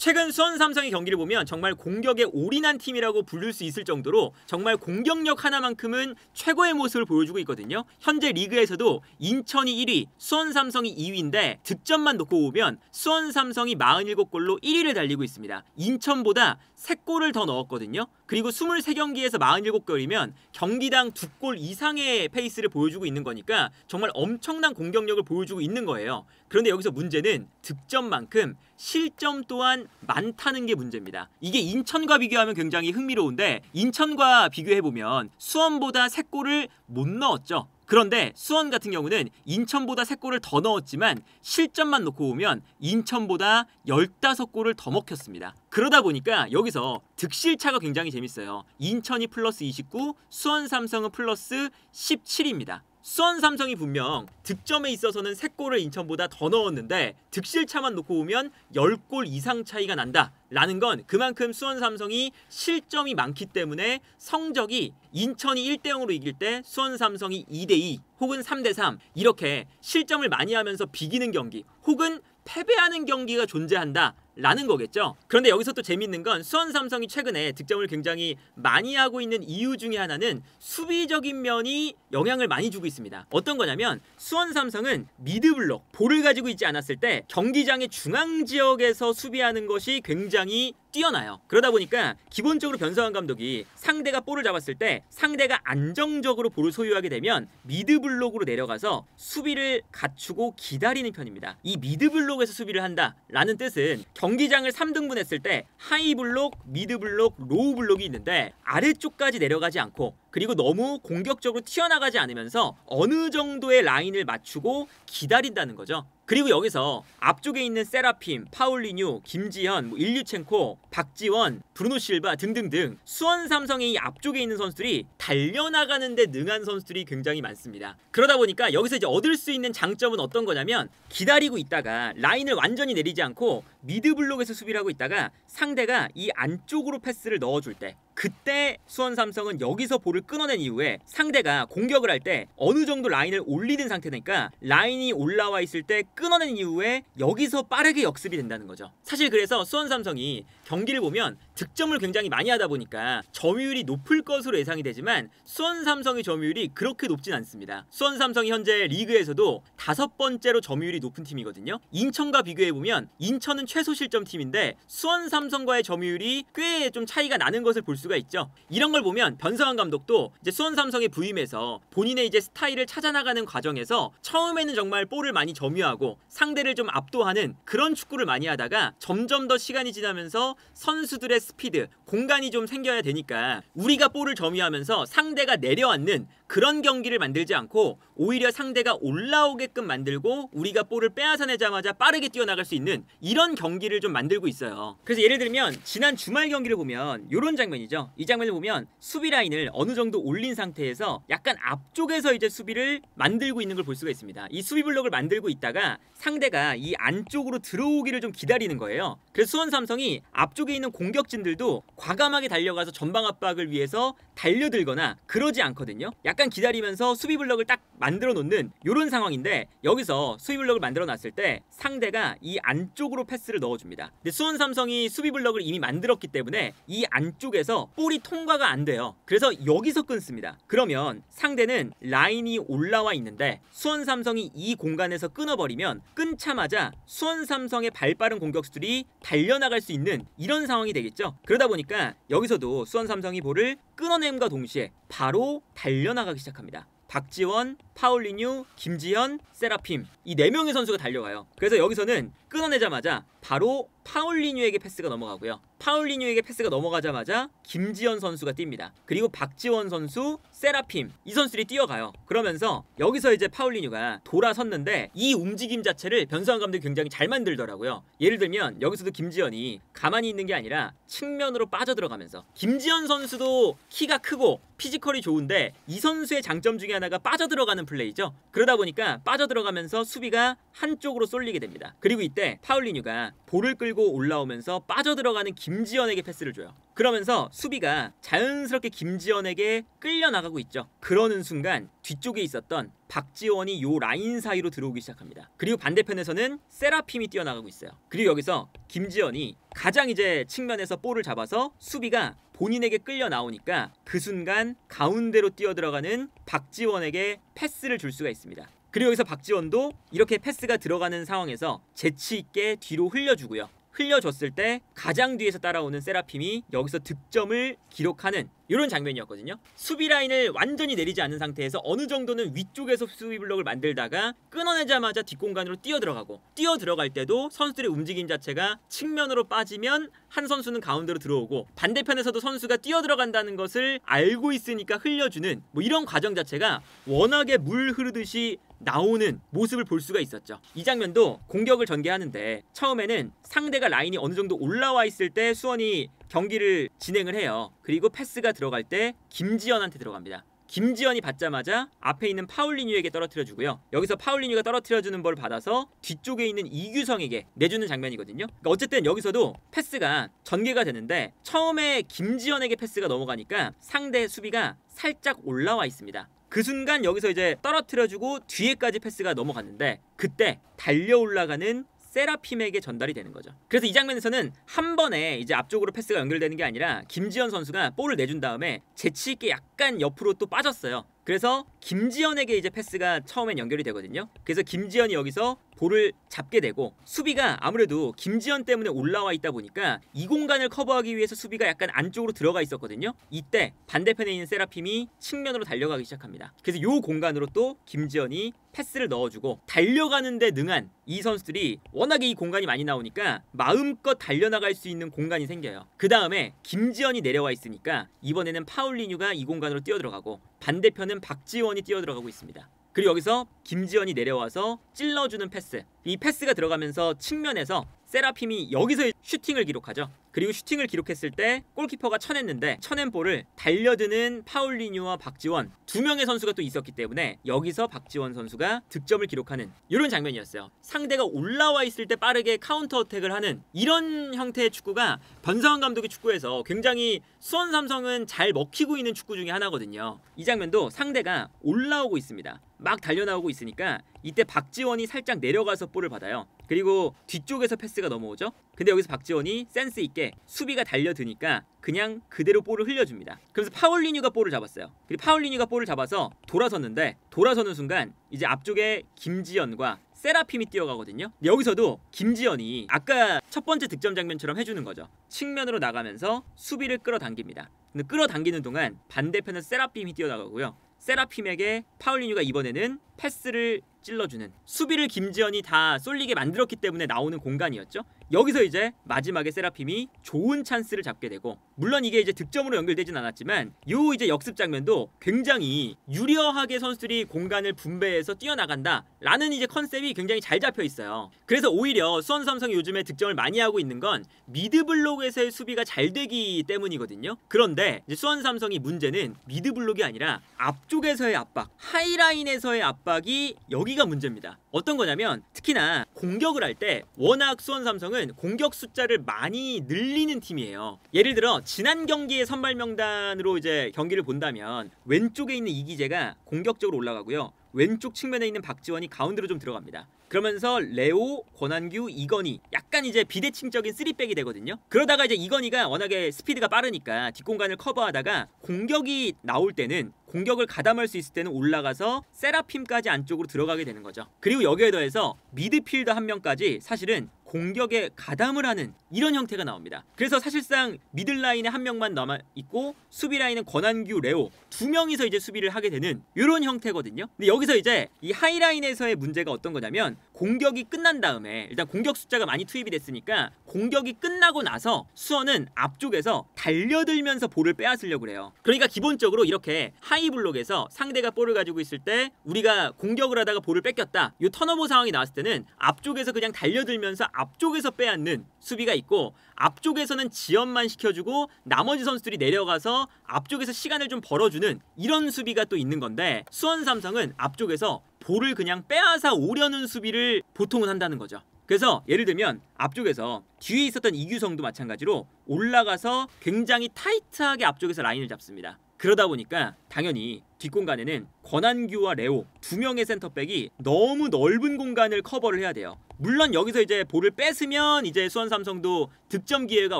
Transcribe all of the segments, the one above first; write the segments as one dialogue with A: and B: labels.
A: 최근 수원 삼성의 경기를 보면 정말 공격에 올인한 팀이라고 부를 수 있을 정도로 정말 공격력 하나만큼은 최고의 모습을 보여주고 있거든요. 현재 리그에서도 인천이 1위, 수원 삼성이 2위인데 득점만 놓고 보면 수원 삼성이 47골로 1위를 달리고 있습니다. 인천보다 3골을 더 넣었거든요. 그리고 23경기에서 47골이면 경기당 2골 이상의 페이스를 보여주고 있는 거니까 정말 엄청난 공격력을 보여주고 있는 거예요. 그런데 여기서 문제는 득점만큼 실점 또한 많다는 게 문제입니다. 이게 인천과 비교하면 굉장히 흥미로운데 인천과 비교해보면 수원보다 3골을 못 넣었죠. 그런데 수원 같은 경우는 인천보다 3골을 더 넣었지만 실점만 놓고 보면 인천보다 15골을 더 먹혔습니다. 그러다 보니까 여기서 득실차가 굉장히 재밌어요. 인천이 플러스 29, 수원 삼성은 플러스 17입니다. 수원 삼성이 분명 득점에 있어서는 3골을 인천보다 더 넣었는데 득실차만 놓고 보면 10골 이상 차이가 난다 라는 건 그만큼 수원 삼성이 실점이 많기 때문에 성적이 인천이 1대0으로 이길 때 수원 삼성이 2대2 혹은 3대3 이렇게 실점을 많이 하면서 비기는 경기 혹은 패배하는 경기가 존재한다 라는 거겠죠. 그런데 여기서 또 재밌는 건 수원 삼성이 최근에 득점을 굉장히 많이 하고 있는 이유 중에 하나는 수비적인 면이 영향을 많이 주고 있습니다. 어떤 거냐면 수원 삼성은 미드블록, 볼을 가지고 있지 않았을 때 경기장의 중앙 지역에서 수비하는 것이 굉장히 뛰어나요. 그러다 보니까 기본적으로 변성환 감독이 상대가 볼을 잡았을 때 상대가 안정적으로 볼을 소유하게 되면 미드블록으로 내려가서 수비를 갖추고 기다리는 편입니다. 이 미드블록에서 수비를 한다라는 뜻은 경기장을 3등분했을 때 하이블록, 미드블록, 로우블록이 있는데 아래쪽까지 내려가지 않고 그리고 너무 공격적으로 튀어나가지 않으면서 어느 정도의 라인을 맞추고 기다린다는 거죠. 그리고 여기서 앞쪽에 있는 세라핌, 파울리뉴, 김지현, 일류첸코, 박지원, 브루노 실바 등등등 수원 삼성의 이 앞쪽에 있는 선수들이 달려나가는 데 능한 선수들이 굉장히 많습니다. 그러다 보니까 여기서 이제 얻을 수 있는 장점은 어떤 거냐면 기다리고 있다가 라인을 완전히 내리지 않고 미드블록에서 수비를 하고 있다가 상대가 이 안쪽으로 패스를 넣어줄 때 그때 수원 삼성은 여기서 볼을 끊어낸 이후에 상대가 공격을 할 때 어느 정도 라인을 올리는 상태니까 라인이 올라와 있을 때 끊어낸 이후에 여기서 빠르게 역습이 된다는 거죠. 사실 그래서 수원 삼성이 경기를 보면 득점을 굉장히 많이 하다 보니까 점유율이 높을 것으로 예상이 되지만 수원 삼성의 점유율이 그렇게 높진 않습니다. 수원 삼성이 현재 리그에서도 5번째로 점유율이 높은 팀이거든요. 인천과 비교해보면 인천은 최소 실점 팀인데 수원 삼성과의 점유율이 꽤 좀 차이가 나는 것을 볼 수가 있죠. 이런 걸 보면 변성환 감독도 이제 수원 삼성에 부임해서 본인의 이제 스타일을 찾아나가는 과정에서 처음에는 정말 볼을 많이 점유하고 상대를 좀 압도하는 그런 축구를 많이 하다가 점점 더 시간이 지나면서 선수들의 스피드, 공간이 좀 생겨야 되니까 우리가 볼을 점유하면서 상대가 내려앉는 그런 경기를 만들지 않고 오히려 상대가 올라오게끔 만들고 우리가 볼을 빼앗아내자마자 빠르게 뛰어나갈 수 있는 이런 경기를 좀 만들고 있어요. 그래서 예를 들면 지난 주말 경기를 보면 이런 장면이죠. 이 장면을 보면 수비 라인을 어느 정도 올린 상태에서 약간 앞쪽에서 이제 수비를 만들고 있는 걸 볼 수가 있습니다. 이 수비 블록을 만들고 있다가 상대가 이 안쪽으로 들어오기를 좀 기다리는 거예요. 그래서 수원 삼성이 앞쪽에 있는 공격진들도 과감하게 달려가서 전방 압박을 위해서 달려들거나 그러지 않거든요. 약간 기다리면서 수비 블록을 딱 만들어 놓는 이런 상황인데 여기서 수비 블록을 만들어 놨을 때 상대가 이 안쪽으로 패스를 넣어줍니다. 근데 수원 삼성이 수비 블록을 이미 만들었기 때문에 이 안쪽에서 볼이 통과가 안 돼요. 그래서 여기서 끊습니다. 그러면 상대는 라인이 올라와 있는데 수원 삼성이 이 공간에서 끊어버리면 끊자마자 수원 삼성의 발빠른 공격수들이 달려나갈 수 있는 이런 상황이 되겠죠. 그러다 보니까 여기서도 수원 삼성이 볼을 끊어냄과 동시에 바로 달려나가기 시작합니다. 박지원, 파울리뉴, 김지현, 세라핌 이 4명의 선수가 달려가요. 그래서 여기서는 끊어내자마자 바로 파울리뉴에게 패스가 넘어가고요. 파울리뉴에게 패스가 넘어가자마자 김지현 선수가 뜁니다. 그리고 박지원 선수, 세라핌 이 선수들이 뛰어가요. 그러면서 여기서 이제 파울리뉴가 돌아섰는데 이 움직임 자체를 변성환 감독이 굉장히 잘 만들더라고요. 예를 들면 여기서도 김지현이 가만히 있는 게 아니라 측면으로 빠져들어가면서 김지현 선수도 키가 크고 피지컬이 좋은데 이 선수의 장점 중에 하나가 빠져들어가는 플레이죠. 그러다 보니까 빠져들어가면서 수비가 한쪽으로 쏠리게 됩니다. 그리고 이때 파울리뉴가 볼을 끌고 올라오면서 빠져들어가는 김지현에게 패스를 줘요. 그러면서 수비가 자연스럽게 김지현에게 끌려나가고 있죠. 그러는 순간 뒤쪽에 있었던 박지원이 요 라인 사이로 들어오기 시작합니다. 그리고 반대편에서는 세라핌이 뛰어나가고 있어요. 그리고 여기서 김지현이 가장 이제 측면에서 볼을 잡아서 수비가 본인에게 끌려 나오니까 그 순간 가운데로 뛰어들어가는 박지원에게 패스를 줄 수가 있습니다. 그리고 여기서 박지원도 이렇게 패스가 들어가는 상황에서 재치있게 뒤로 흘려주고요. 흘려줬을 때 가장 뒤에서 따라오는 세라핌이 여기서 득점을 기록하는 이런 장면이었거든요. 수비 라인을 완전히 내리지 않은 상태에서 어느 정도는 위쪽에서 수비 블록을 만들다가 끊어내자마자 뒷공간으로 뛰어들어가고, 뛰어들어갈 때도 선수들의 움직임 자체가 측면으로 빠지면 한 선수는 가운데로 들어오고 반대편에서도 선수가 뛰어들어간다는 것을 알고 있으니까 흘려주는 이런 과정 자체가 워낙에 물 흐르듯이 나오는 모습을 볼 수가 있었죠. 이 장면도 공격을 전개하는데 처음에는 상대가 라인이 어느 정도 올라와 있을 때 수원이 경기를 진행을 해요. 그리고 패스가 들어갈 때 김지현한테 들어갑니다. 김지현이 받자마자 앞에 있는 파울리뉴에게 떨어뜨려주고요. 여기서 파울리뉴가 떨어뜨려주는 볼 받아서 뒤쪽에 있는 이규성에게 내주는 장면이거든요. 그러니까 어쨌든 여기서도 패스가 전개가 되는데 처음에 김지현에게 패스가 넘어가니까 상대 수비가 살짝 올라와 있습니다. 그 순간 여기서 이제 떨어뜨려주고 뒤에까지 패스가 넘어갔는데 그때 달려 올라가는 세라핌에게 전달이 되는 거죠. 그래서 이 장면에서는 한 번에 이제 앞쪽으로 패스가 연결되는 게 아니라 김지현 선수가 볼을 내준 다음에 재치있게 약간 옆으로 또 빠졌어요. 그래서 김지현에게 이제 패스가 처음엔 연결이 되거든요. 그래서 김지현이 여기서 볼을 잡게 되고 수비가 아무래도 김지현 때문에 올라와 있다 보니까 이 공간을 커버하기 위해서 수비가 약간 안쪽으로 들어가 있었거든요. 이때 반대편에 있는 세라핌이 측면으로 달려가기 시작합니다. 그래서 이 공간으로 또 김지현이 패스를 넣어주고 달려가는데 능한 이 선수들이 워낙에 이 공간이 많이 나오니까 마음껏 달려나갈 수 있는 공간이 생겨요. 그 다음에 김지현이 내려와 있으니까 이번에는 파울리뉴가 이 공간으로 뛰어들어가고 반대편은 박지원이 뛰어들어가고 있습니다. 그리고 여기서 김지현이 내려와서 찔러주는 패스, 이 패스가 들어가면서 측면에서 세라핌이 여기서 슈팅을 기록하죠. 그리고 슈팅을 기록했을 때 골키퍼가 쳐냈는데 쳐낸 볼을 달려드는 파울리뉴와 박지원 두 명의 선수가 또 있었기 때문에 여기서 박지원 선수가 득점을 기록하는 이런 장면이었어요. 상대가 올라와 있을 때 빠르게 카운터 어택을 하는 이런 형태의 축구가 변성환 감독의 축구에서 굉장히 수원 삼성은 잘 먹히고 있는 축구 중에 하나거든요. 이 장면도 상대가 올라오고 있습니다. 막 달려나오고 있으니까 이때 박지원이 살짝 내려가서 볼을 받아요. 그리고 뒤쪽에서 패스가 넘어오죠. 근데 여기서 박지원이 센스 있게 수비가 달려드니까 그냥 그대로 볼을 흘려줍니다. 그래서 파울리뉴가 볼을 잡았어요. 그리고 파울리뉴가 볼을 잡아서 돌아섰는데 돌아서는 순간 이제 앞쪽에 김지현과 세라핌이 뛰어가거든요. 여기서도 김지현이 아까 첫 번째 득점 장면처럼 해주는 거죠. 측면으로 나가면서 수비를 끌어당깁니다. 근데 끌어당기는 동안 반대편에서 세라핌이 뛰어나가고요. 세라핌에게 파울리뉴가 이번에는 패스를 찔러주는, 수비를 김지현이 다 쏠리게 만들었기 때문에 나오는 공간이었죠. 여기서 이제 마지막에 세라핌이 좋은 찬스를 잡게 되고, 물론 이게 이제 득점으로 연결되진 않았지만 요 이제 역습 장면도 굉장히 유려하게 선수들이 공간을 분배해서 뛰어나간다 라는 이제 컨셉이 굉장히 잘 잡혀 있어요. 그래서 오히려 수원 삼성이 요즘에 득점을 많이 하고 있는 건 미드블록에서의 수비가 잘 되기 때문이거든요. 그런데 이제 수원 삼성이 문제는 미드블록이 아니라 앞쪽에서의 압박, 하이라인에서의 압박이 여기가 문제입니다. 어떤 거냐면 특히나 공격을 할 때 워낙 수원 삼성은 공격 숫자를 많이 늘리는 팀이에요. 예를 들어 지난 경기의 선발 명단으로 이제 경기를 본다면 왼쪽에 있는 이기재가 공격적으로 올라가고요. 왼쪽 측면에 있는 박지원이 가운데로 좀 들어갑니다. 그러면서 레오, 권한규, 이건희 약간 이제 비대칭적인 3백이 되거든요. 그러다가 이제 이건희가 워낙에 스피드가 빠르니까 뒷공간을 커버하다가 공격이 나올 때는, 공격을 가담할 수 있을 때는 올라가서 세라핌까지 안쪽으로 들어가게 되는 거죠. 그리고 여기에 더해서 미드필더 한 명까지 사실은 공격에 가담을 하는 이런 형태가 나옵니다. 그래서 사실상 미들라인에 한 명만 남아있고 수비라인은 권한규, 레오 두 명이서 이제 수비를 하게 되는 이런 형태거든요. 근데 여기서 이제 이 하이라인에서의 문제가 어떤 거냐면 공격이 끝난 다음에 일단 공격 숫자가 많이 투입이 됐으니까 공격이 끝나고 나서 수원은 앞쪽에서 달려들면서 볼을 빼앗으려고 그래요. 그러니까 기본적으로 이렇게 하이블록에서 상대가 볼을 가지고 있을 때 우리가 공격을 하다가 볼을 뺏겼다, 이 턴오버 상황이 나왔을 때는 앞쪽에서 그냥 달려들면서 앞쪽에서 빼앗는 수비가 있고 앞쪽에서는 지연만 시켜주고 나머지 선수들이 내려가서 앞쪽에서 시간을 좀 벌어주는 이런 수비가 또 있는 건데 수원 삼성은 앞쪽에서 볼을 그냥 빼앗아 오려는 수비를 보통은 한다는 거죠. 그래서 예를 들면 앞쪽에서 뒤에 있었던 이규성도 마찬가지로 올라가서 굉장히 타이트하게 앞쪽에서 라인을 잡습니다. 그러다 보니까 당연히 뒷공간에는 권한규와 레오 두 명의 센터백이 너무 넓은 공간을 커버를 해야 돼요. 물론 여기서 이제 볼을 뺏으면 이제 수원 삼성도 득점 기회가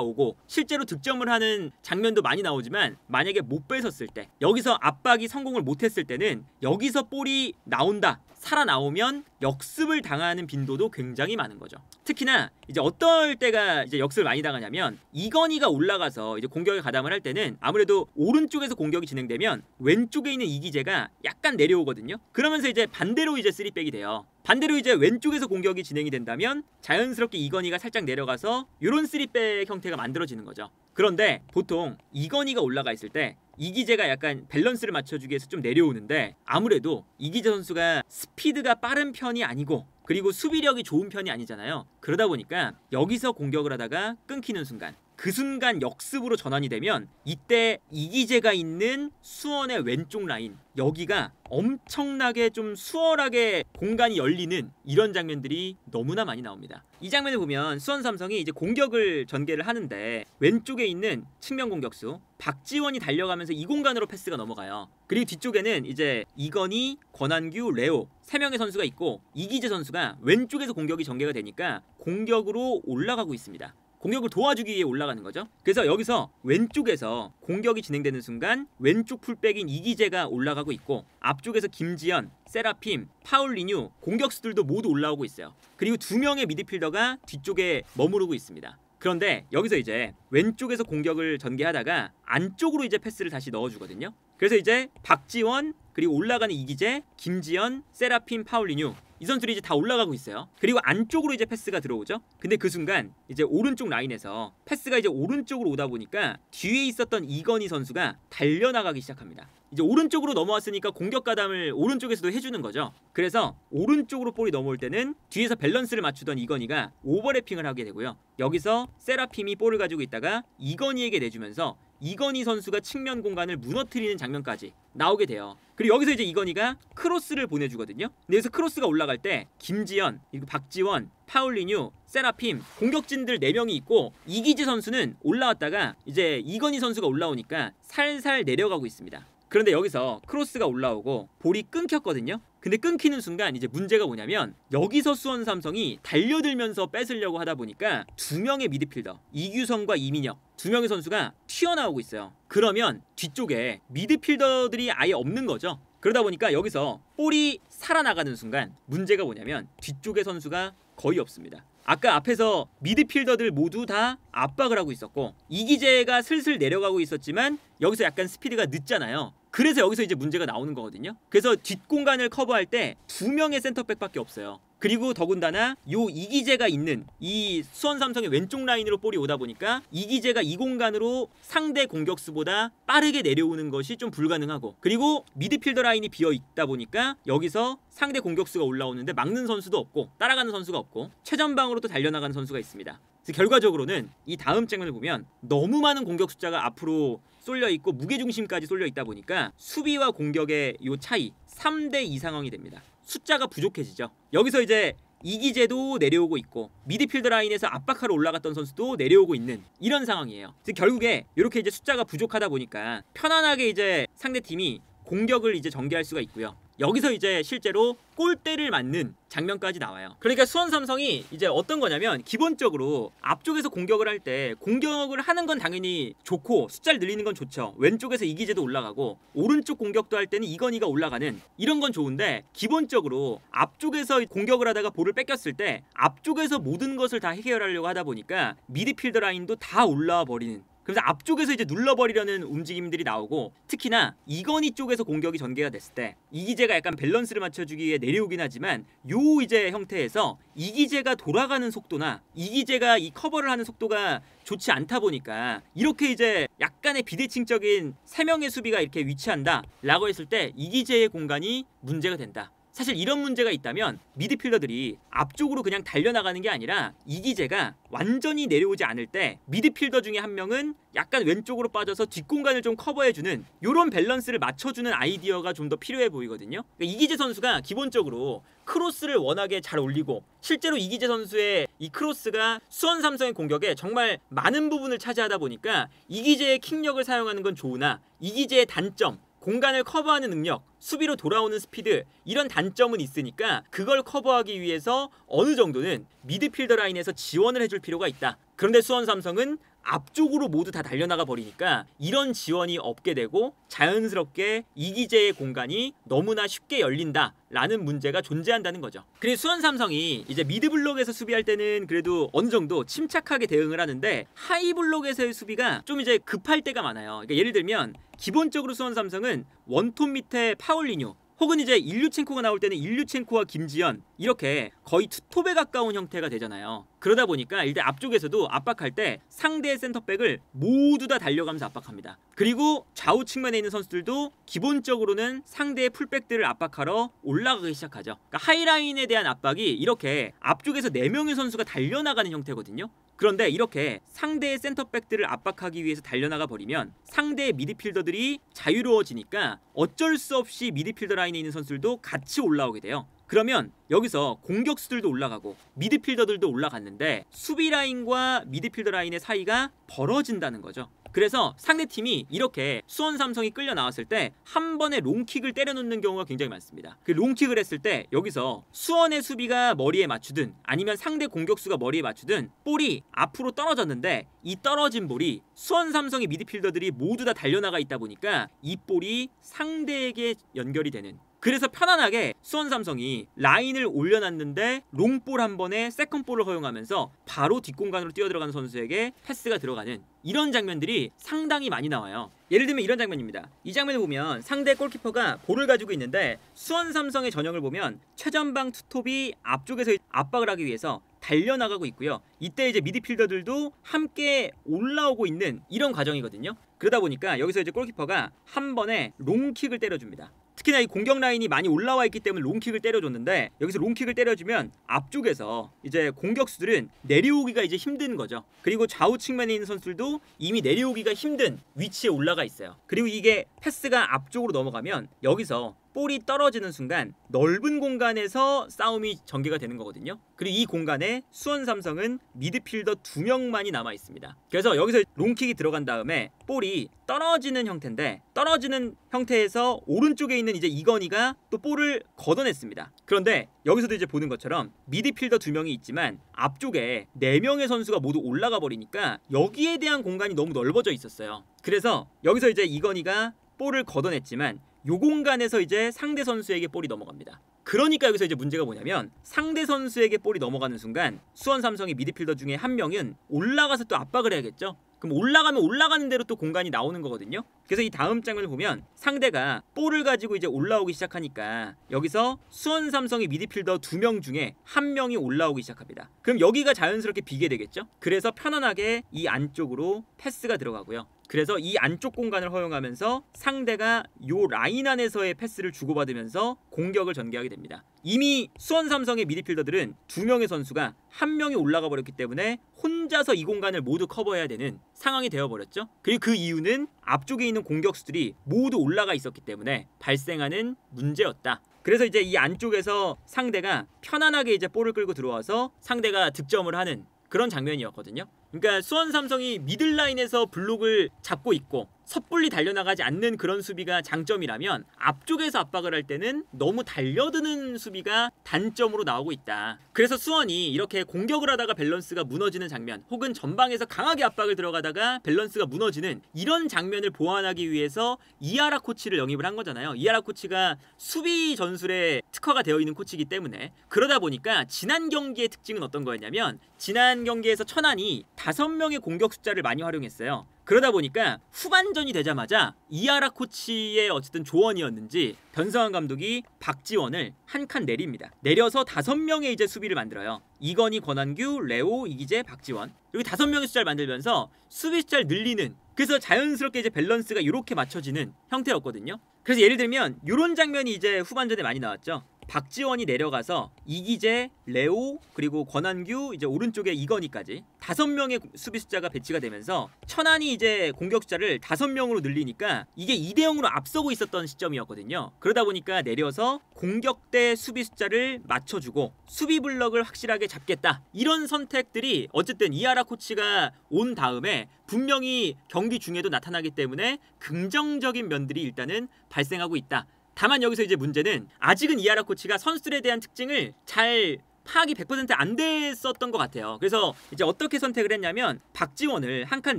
A: 오고 실제로 득점을 하는 장면도 많이 나오지만 만약에 못 뺏었을 때 여기서 압박이 성공을 못했을 때는 여기서 볼이 나온다 살아나오면 역습을 당하는 빈도도 굉장히 많은 거죠. 특히나 이제 어떨 때가 이제 역습을 많이 당하냐면 이건희가 올라가서 이제 공격에 가담을 할 때는 아무래도 오른쪽에서 공격이 진행되면 왼쪽에 있는 이기재가 약간 내려오거든요. 그러면서 이제 반대로 이제 3백이 돼요. 반대로 이제 왼쪽에서 공격이 진행이 된다면 자연스럽게 이건희가 살짝 내려가서 이런 3백 형태가 만들어지는 거죠. 그런데 보통 이건희가 올라가 있을 때 이기재가 약간 밸런스를 맞춰주기 위해서 좀 내려오는데 아무래도 이기재 선수가 스피드가 빠른 편이 아니고 그리고 수비력이 좋은 편이 아니잖아요. 그러다 보니까 여기서 공격을 하다가 끊기는 순간 그 순간 역습으로 전환이 되면 이때 이기재가 있는 수원의 왼쪽 라인 여기가 엄청나게 좀 수월하게 공간이 열리는 이런 장면들이 너무나 많이 나옵니다. 이 장면을 보면 수원 삼성이 이제 공격을 전개를 하는데 왼쪽에 있는 측면 공격수 박지원이 달려가면서 이 공간으로 패스가 넘어가요. 그리고 뒤쪽에는 이제 이건희, 권한규, 레오 세 명의 선수가 있고 이기재 선수가 왼쪽에서 공격이 전개가 되니까 공격으로 올라가고 있습니다. 공격을 도와주기 위해 올라가는 거죠. 그래서 여기서 왼쪽에서 공격이 진행되는 순간 왼쪽 풀백인 이기재가 올라가고 있고 앞쪽에서 김지현, 세라핌, 파울리뉴 공격수들도 모두 올라오고 있어요. 그리고 두 명의 미드필더가 뒤쪽에 머무르고 있습니다. 그런데 여기서 이제 왼쪽에서 공격을 전개하다가 안쪽으로 이제 패스를 다시 넣어주거든요. 그래서 이제 박지원 그리고 올라가는 이기재, 김지현, 세라핌, 파울리뉴 이 선수들이 이제 다 올라가고 있어요. 그리고 안쪽으로 이제 패스가 들어오죠. 근데 그 순간 이제 오른쪽 라인에서 패스가 이제 오른쪽으로 오다 보니까 뒤에 있었던 이건희 선수가 달려나가기 시작합니다. 이제 오른쪽으로 넘어왔으니까 공격 가담을 오른쪽에서도 해주는 거죠. 그래서 오른쪽으로 볼이 넘어올 때는 뒤에서 밸런스를 맞추던 이건희가 오버래핑을 하게 되고요. 여기서 세라핌이 볼을 가지고 있다가 이건희에게 내주면서 이건희 선수가 측면 공간을 무너뜨리는 장면까지 나오게 돼요. 그리고 여기서 이제 이건희가 크로스를 보내주거든요. 근데 여기서 크로스가 올라갈 때 김지현, 그리고 박지원, 파울리뉴, 세라핌 공격진들 4명이 있고 이기재 선수는 올라왔다가 이제 이건희 선수가 올라오니까 살살 내려가고 있습니다. 그런데 여기서 크로스가 올라오고 볼이 끊겼거든요. 근데 끊기는 순간 이제 문제가 뭐냐면 여기서 수원 삼성이 달려들면서 뺏으려고 하다 보니까 두 명의 미드필더 이규성과 이민혁 두 명의 선수가 튀어나오고 있어요. 그러면 뒤쪽에 미드필더들이 아예 없는 거죠. 그러다 보니까 여기서 볼이 살아나가는 순간 문제가 뭐냐면 뒤쪽의 선수가 거의 없습니다. 아까 앞에서 미드필더들 모두 다 압박을 하고 있었고 이기재가 슬슬 내려가고 있었지만 여기서 약간 스피드가 늦잖아요. 그래서 여기서 이제 문제가 나오는 거거든요. 그래서 뒷공간을 커버할 때 두 명의 센터백밖에 없어요. 그리고 더군다나 요 이기재가 있는 이 수원 삼성의 왼쪽 라인으로 볼이 오다 보니까 이기재가 이 공간으로 상대 공격수보다 빠르게 내려오는 것이 좀 불가능하고 그리고 미드필더 라인이 비어 있다 보니까 여기서 상대 공격수가 올라오는데 막는 선수도 없고 따라가는 선수가 없고 최전방으로 또 달려나가는 선수가 있습니다. 그래서 결과적으로는 이 다음 장면을 보면 너무 많은 공격 숫자가 앞으로 쏠려 있고 무게중심까지 쏠려 있다 보니까 수비와 공격의 요 차이 3대2 상황이 됩니다. 숫자가 부족해지죠. 여기서 이제 이기재도 내려오고 있고 미드필더 라인에서 압박하러 올라갔던 선수도 내려오고 있는 이런 상황이에요. 그래서 결국에 이렇게 이제 숫자가 부족하다 보니까 편안하게 이제 상대팀이 공격을 이제 전개할 수가 있고요. 여기서 이제 실제로 골대를 맞는 장면까지 나와요. 그러니까 수원 삼성이 이제 어떤 거냐면 기본적으로 앞쪽에서 공격을 할 때 공격을 하는 건 당연히 좋고 숫자를 늘리는 건 좋죠. 왼쪽에서 이기재도 올라가고 오른쪽 공격도 할 때는 이건희가 올라가는 이런 건 좋은데 기본적으로 앞쪽에서 공격을 하다가 볼을 뺏겼을 때 앞쪽에서 모든 것을 다 해결하려고 하다 보니까 미드필더 라인도 다 올라와 버리는 그래서 앞쪽에서 이제 눌러버리려는 움직임들이 나오고 특히나 이건희 쪽에서 공격이 전개가 됐을 때 이기재가 약간 밸런스를 맞춰주기 위해 내려오긴 하지만 요 이제 형태에서 이기재가 돌아가는 속도나 이기재가 이 커버를 하는 속도가 좋지 않다 보니까 이렇게 이제 약간의 비대칭적인 3명의 수비가 이렇게 위치한다 라고 했을 때 이기재의 공간이 문제가 된다. 사실 이런 문제가 있다면 미드필더들이 앞쪽으로 그냥 달려나가는 게 아니라 이기재가 완전히 내려오지 않을 때 미드필더 중에 한 명은 약간 왼쪽으로 빠져서 뒷공간을 좀 커버해주는 이런 밸런스를 맞춰주는 아이디어가 좀 더 필요해 보이거든요. 그러니까 이기재 선수가 기본적으로 크로스를 워낙에 잘 올리고 실제로 이기재 선수의 이 크로스가 수원 삼성의 공격에 정말 많은 부분을 차지하다 보니까 이기재의 킥력을 사용하는 건 좋으나 이기재의 단점, 공간을 커버하는 능력, 수비로 돌아오는 스피드 이런 단점은 있으니까 그걸 커버하기 위해서 어느 정도는 미드필더 라인에서 지원을 해줄 필요가 있다. 그런데 수원 삼성은 앞쪽으로 모두 다 달려나가 버리니까 이런 지원이 없게 되고 자연스럽게 이기재의 공간이 너무나 쉽게 열린다라는 문제가 존재한다는 거죠. 그리고 수원 삼성이 이제 미드블록에서 수비할 때는 그래도 어느 정도 침착하게 대응을 하는데 하이블록에서의 수비가 좀 이제 급할 때가 많아요. 그러니까 예를 들면 기본적으로 수원 삼성은 원톱 밑에 파울리뉴 혹은 이제 일류첸코가 나올 때는 일류첸코와 김지현 이렇게 거의 투톱에 가까운 형태가 되잖아요. 그러다 보니까 일단 앞쪽에서도 압박할 때 상대의 센터백을 모두 다 달려가면서 압박합니다. 그리고 좌우 측면에 있는 선수들도 기본적으로는 상대의 풀백들을 압박하러 올라가기 시작하죠. 그러니까 하이라인에 대한 압박이 이렇게 앞쪽에서 4명의 선수가 달려나가는 형태거든요. 그런데 이렇게 상대의 센터백들을 압박하기 위해서 달려나가 버리면 상대의 미드필더들이 자유로워지니까 어쩔 수 없이 미드필더 라인에 있는 선수들도 같이 올라오게 돼요. 그러면 여기서 공격수들도 올라가고 미드필더들도 올라갔는데 수비 라인과 미드필더 라인의 사이가 벌어진다는 거죠. 그래서 상대팀이 이렇게 수원 삼성이 끌려 나왔을 때 한 번에 롱킥을 때려놓는 경우가 굉장히 많습니다. 그 롱킥을 했을 때 여기서 수원의 수비가 머리에 맞추든 아니면 상대 공격수가 머리에 맞추든 볼이 앞으로 떨어졌는데 이 떨어진 볼이 수원 삼성의 미드필더들이 모두 다 달려나가 있다 보니까 이 볼이 상대에게 연결이 되는, 그래서 편안하게 수원 삼성이 라인을 올려놨는데 롱볼 한 번에 세컨볼을 허용하면서 바로 뒷공간으로 뛰어들어가는 선수에게 패스가 들어가는 이런 장면들이 상당히 많이 나와요. 예를 들면 이런 장면입니다. 이 장면을 보면 상대 골키퍼가 볼을 가지고 있는데 수원 삼성의 전형을 보면 최전방 투톱이 앞쪽에서 압박을 하기 위해서 달려나가고 있고요. 이때 이제 미드필더들도 함께 올라오고 있는 이런 과정이거든요. 그러다 보니까 여기서 이제 골키퍼가 한 번에 롱킥을 때려줍니다. 특히나 이 공격 라인이 많이 올라와 있기 때문에 롱킥을 때려줬는데 여기서 롱킥을 때려주면 앞쪽에서 이제 공격수들은 내려오기가 이제 힘든 거죠. 그리고 좌우 측면에 있는 선수들도 이미 내려오기가 힘든 위치에 올라가 있어요. 그리고 이게 패스가 앞쪽으로 넘어가면 여기서 볼이 떨어지는 순간 넓은 공간에서 싸움이 전개가 되는 거거든요. 그리고 이 공간에 수원 삼성은 미드필더 2명만이 남아 있습니다. 그래서 여기서 롱킥이 들어간 다음에 볼이 떨어지는 형태인데 떨어지는 형태에서 오른쪽에 있는 이제 이건희가 또 볼을 걷어냈습니다. 그런데 여기서도 이제 보는 것처럼 미드필더 2명이 있지만 앞쪽에 4명의 선수가 모두 올라가 버리니까 여기에 대한 공간이 너무 넓어져 있었어요. 그래서 여기서 이제 이건희가 볼을 걷어냈지만 요 공간에서 이제 상대 선수에게 볼이 넘어갑니다. 그러니까 여기서 이제 문제가 뭐냐면 상대 선수에게 볼이 넘어가는 순간 수원 삼성의 미드필더 중에 한 명은 올라가서 또 압박을 해야겠죠. 그럼 올라가면 올라가는 대로 또 공간이 나오는 거거든요. 그래서 이 다음 장면을 보면 상대가 볼을 가지고 이제 올라오기 시작하니까 여기서 수원 삼성의 미드필더 2명 중에 한 명이 올라오기 시작합니다. 그럼 여기가 자연스럽게 비게 되겠죠. 그래서 편안하게 이 안쪽으로 패스가 들어가고요. 그래서 이 안쪽 공간을 허용하면서 상대가 요 라인 안에서의 패스를 주고받으면서 공격을 전개하게 됩니다. 이미 수원 삼성의 미드필더들은 2명의 선수가 한 명이 올라가 버렸기 때문에 혼자서 이 공간을 모두 커버해야 되는 상황이 되어버렸죠. 그리고 그 이유는 앞쪽에 있는 공격수들이 모두 올라가 있었기 때문에 발생하는 문제였다. 그래서 이제 이 안쪽에서 상대가 편안하게 이제 볼을 끌고 들어와서 상대가 득점을 하는 그런 장면이었거든요. 그러니까 수원 삼성이 미들라인에서 블록을 잡고 있고 섣불리 달려나가지 않는 그런 수비가 장점이라면 앞쪽에서 압박을 할 때는 너무 달려드는 수비가 단점으로 나오고 있다. 그래서 수원이 이렇게 공격을 하다가 밸런스가 무너지는 장면 혹은 전방에서 강하게 압박을 들어가다가 밸런스가 무너지는 이런 장면을 보완하기 위해서 이하라 코치를 영입을 한 거잖아요. 이하라 코치가 수비 전술에 특화가 되어 있는 코치이기 때문에 그러다 보니까 지난 경기의 특징은 어떤 거였냐면 지난 경기에서 천안이 5명의 공격 숫자를 많이 활용했어요. 그러다 보니까 후반전이 되자마자 이하라 코치의 어쨌든 조언이었는지 변성환 감독이 박지원을 한 칸 내립니다. 내려서 5명의 이제 수비를 만들어요. 이건희, 권한규, 레오, 이기재, 박지원 이렇게 5명의 숫자를 만들면서 수비 숫자를 늘리는, 그래서 자연스럽게 이제 밸런스가 이렇게 맞춰지는 형태였거든요. 그래서 예를 들면 이런 장면이 이제 후반전에 많이 나왔죠. 박지원이 내려가서 이기재, 레오, 그리고 권한규, 이제 오른쪽에 이건희까지 5명의 수비 숫자가 배치가 되면서 천안이 이제 공격 숫자를 5명으로 늘리니까 이게 2대0으로 앞서고 있었던 시점이었거든요. 그러다 보니까 내려서 공격대 수비 숫자를 맞춰주고 수비 블럭을 확실하게 잡겠다, 이런 선택들이 어쨌든 이하라 코치가 온 다음에 분명히 경기 중에도 나타나기 때문에 긍정적인 면들이 일단은 발생하고 있다. 다만 여기서 이제 문제는 아직은 이하라 코치가 선수들에 대한 특징을 잘 파악이 100% 안 됐었던 것 같아요. 그래서 이제 어떻게 선택을 했냐면 박지원을 한 칸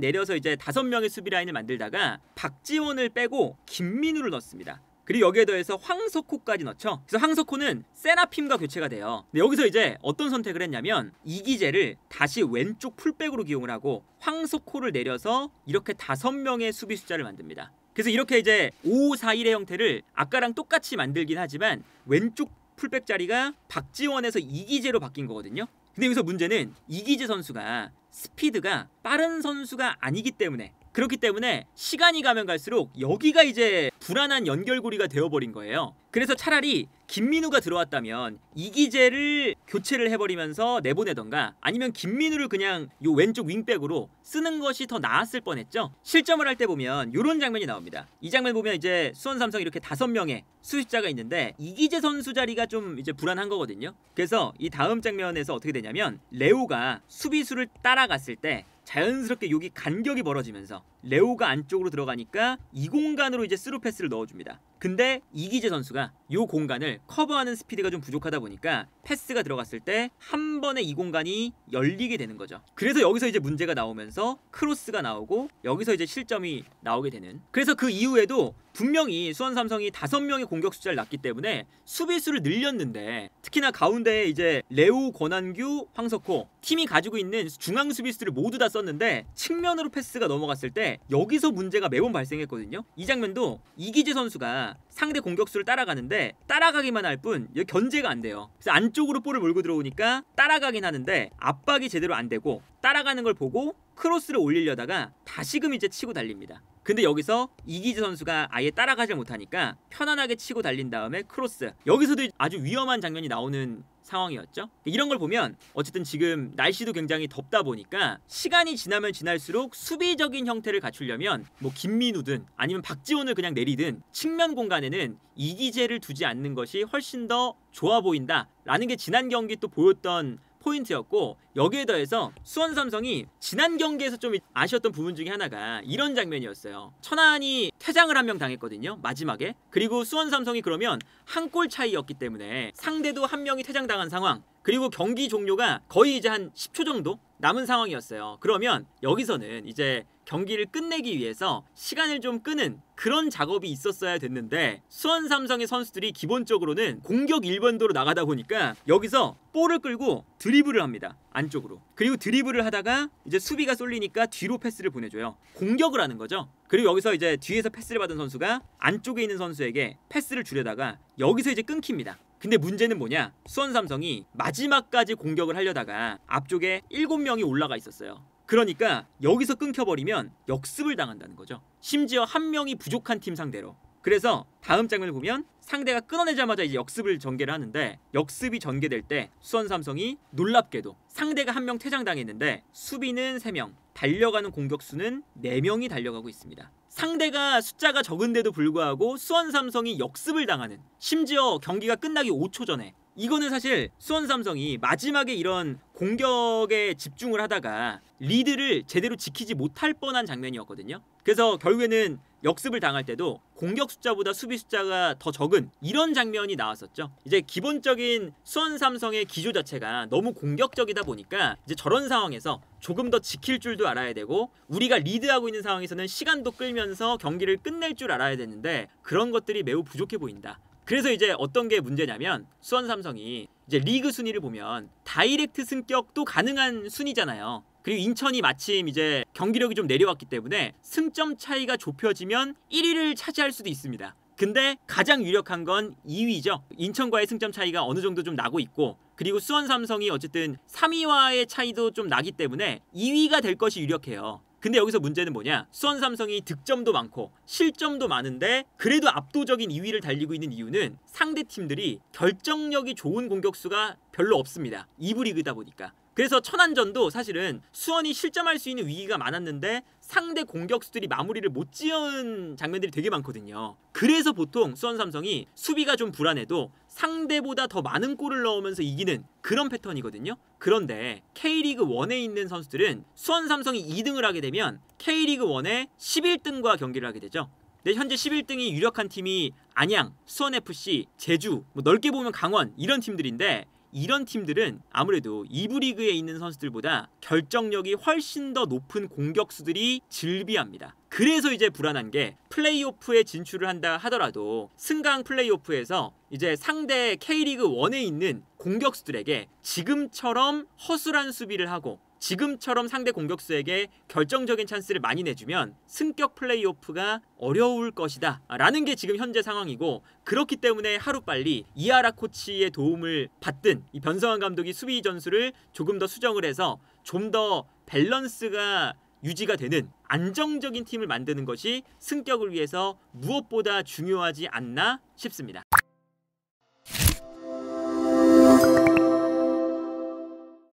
A: 내려서 이제 5명의 수비 라인을 만들다가 박지원을 빼고 김민우를 넣습니다. 그리고 여기에 더해서 황석호까지 넣죠. 그래서 황석호는 세라핌과 교체가 돼요. 근데 여기서 이제 어떤 선택을 했냐면 이기재를 다시 왼쪽 풀백으로 기용을 하고 황석호를 내려서 이렇게 5명의 수비 숫자를 만듭니다. 그래서 이렇게 이제 5-4-1의 형태를 아까랑 똑같이 만들긴 하지만 왼쪽 풀백 자리가 박지원에서 이기재로 바뀐 거거든요. 근데 여기서 문제는 이기재 선수가 스피드가 빠른 선수가 아니기 때문에, 그렇기 때문에 시간이 가면 갈수록 여기가 이제 불안한 연결고리가 되어버린 거예요. 그래서 차라리 김민우가 들어왔다면 이기재를 교체를 해버리면서 내보내던가 아니면 김민우를 그냥 요 왼쪽 윙백으로 쓰는 것이 더 나았을 뻔했죠. 실점을 할 때 보면 이런 장면이 나옵니다. 이 장면 보면 이제 수원 삼성 이렇게 5명의 수비수자가 있는데 이기재 선수 자리가 좀 이제 불안한 거거든요. 그래서 이 다음 장면에서 어떻게 되냐면 레오가 수비수를 따라갔을 때 자연스럽게 여기 간격이 벌어지면서 레오가 안쪽으로 들어가니까 이 공간으로 이제 스루 패스를 넣어줍니다. 근데 이기재 선수가 이 공간을 커버하는 스피드가 좀 부족하다 보니까 패스가 들어갔을 때 한 번에 이 공간이 열리게 되는 거죠. 그래서 여기서 이제 문제가 나오면서 크로스가 나오고 여기서 이제 실점이 나오게 되는. 그래서 그 이후에도 분명히 수원 삼성이 5명의 공격 숫자를 낳기 때문에 수비수를 늘렸는데 특히나 가운데에 이제 레오, 권한규, 황석호 팀이 가지고 있는 중앙 수비수들을 모두 다 썼는데 측면으로 패스가 넘어갔을 때 여기서 문제가 매번 발생했거든요. 이 장면도 이기재 선수가 상대 공격수를 따라가는데 따라가기만 할 뿐 견제가 안 돼요. 그래서 안쪽으로 볼을 몰고 들어오니까 따라가긴 하는데 압박이 제대로 안 되고 따라가는 걸 보고 크로스를 올리려다가 다시금 이제 치고 달립니다. 근데 여기서 이기재 선수가 아예 따라가지 못하니까 편안하게 치고 달린 다음에 크로스, 여기서도 아주 위험한 장면이 나오는 상황이었죠. 이런 걸 보면 어쨌든 지금 날씨도 굉장히 덥다 보니까 시간이 지나면 지날수록 수비적인 형태를 갖추려면 뭐 김민우든 아니면 박지원을 그냥 내리든 측면 공간에는 이기재를 두지 않는 것이 훨씬 더 좋아 보인다라는 게 지난 경기 또 보였던 포인트였고, 여기에 더해서 수원 삼성이 지난 경기에서 좀 아쉬웠던 부분 중에 하나가 이런 장면이었어요. 천안이 퇴장을 한 명 당했거든요, 마지막에. 그리고 수원 삼성이 그러면 한 골 차이였기 때문에 상대도 한 명이 퇴장당한 상황, 그리고 경기 종료가 거의 이제 한 10초 정도 남은 상황이었어요. 그러면 여기서는 이제 경기를 끝내기 위해서 시간을 좀 끄는 그런 작업이 있었어야 됐는데 수원 삼성의 선수들이 기본적으로는 공격 1번도로 나가다 보니까 여기서 볼을 끌고 드리블을 합니다, 안쪽으로. 그리고 드리블을 하다가 이제 수비가 쏠리니까 뒤로 패스를 보내줘요. 공격을 하는 거죠. 그리고 여기서 이제 뒤에서 패스를 받은 선수가 안쪽에 있는 선수에게 패스를 주려다가 여기서 이제 끊깁니다. 근데 문제는 뭐냐, 수원 삼성이 마지막까지 공격을 하려다가 앞쪽에 7명이 올라가 있었어요. 그러니까 여기서 끊겨버리면 역습을 당한다는 거죠. 심지어 한 명이 부족한 팀 상대로. 그래서 다음 장면을 보면 상대가 끊어내자마자 이제 역습을 전개를 하는데, 역습이 전개될 때 수원 삼성이 놀랍게도 상대가 한 명 퇴장당했는데 수비는 3명, 달려가는 공격수는 4명이 달려가고 있습니다. 상대가 숫자가 적은데도 불구하고 수원 삼성이 역습을 당하는, 심지어 경기가 끝나기 5초 전에. 이거는 사실 수원 삼성이 마지막에 이런 공격에 집중을 하다가 리드를 제대로 지키지 못할 뻔한 장면이었거든요. 그래서 결국에는 역습을 당할 때도 공격 숫자보다 수비 숫자가 더 적은 이런 장면이 나왔었죠. 이제 기본적인 수원 삼성의 기조 자체가 너무 공격적이다 보니까 이제 저런 상황에서 조금 더 지킬 줄도 알아야 되고 우리가 리드하고 있는 상황에서는 시간도 끌면서 경기를 끝낼 줄 알아야 되는데 그런 것들이 매우 부족해 보인다. 그래서 이제 어떤 게 문제냐면 수원 삼성이 이제 리그 순위를 보면 다이렉트 승격도 가능한 순위잖아요. 그리고 인천이 마침 이제 경기력이 좀 내려왔기 때문에 승점 차이가 좁혀지면 1위를 차지할 수도 있습니다. 근데 가장 유력한 건 2위죠. 인천과의 승점 차이가 어느 정도 좀 나고 있고, 그리고 수원 삼성이 어쨌든 3위와의 차이도 좀 나기 때문에 2위가 될 것이 유력해요. 근데 여기서 문제는 뭐냐? 수원 삼성이 득점도 많고 실점도 많은데 그래도 압도적인 2위를 달리고 있는 이유는 상대 팀들이 결정력이 좋은 공격수가 별로 없습니다. 2부 리그다 보니까. 그래서 천안전도 사실은 수원이 실점할 수 있는 위기가 많았는데 상대 공격수들이 마무리를 못 지은 장면들이 되게 많거든요. 그래서 보통 수원 삼성이 수비가 좀 불안해도 상대보다 더 많은 골을 넣으면서 이기는 그런 패턴이거든요. 그런데 K리그 1에 있는 선수들은 수원 삼성이 2등을 하게 되면 K리그 1의 11등과 경기를 하게 되죠. 근데 현재 11등이 유력한 팀이 안양, 수원FC, 제주, 넓게 보면 강원 이런 팀들인데 이런 팀들은 아무래도 2부 리그에 있는 선수들보다 결정력이 훨씬 더 높은 공격수들이 즐비합니다. 그래서 이제 불안한 게 플레이오프에 진출을 한다 하더라도 승강 플레이오프에서 이제 상대 K리그 1에 있는 공격수들에게 지금처럼 허술한 수비를 하고 지금처럼 상대 공격수에게 결정적인 찬스를 많이 내주면 승격 플레이오프가 어려울 것이다 라는 게 지금 현재 상황이고, 그렇기 때문에 하루빨리 이하라 코치의 도움을 받든 이 변성환 감독이 수비 전술을 조금 더 수정을 해서 좀 더 밸런스가 유지가 되는 안정적인 팀을 만드는 것이 승격을 위해서 무엇보다 중요하지 않나 싶습니다.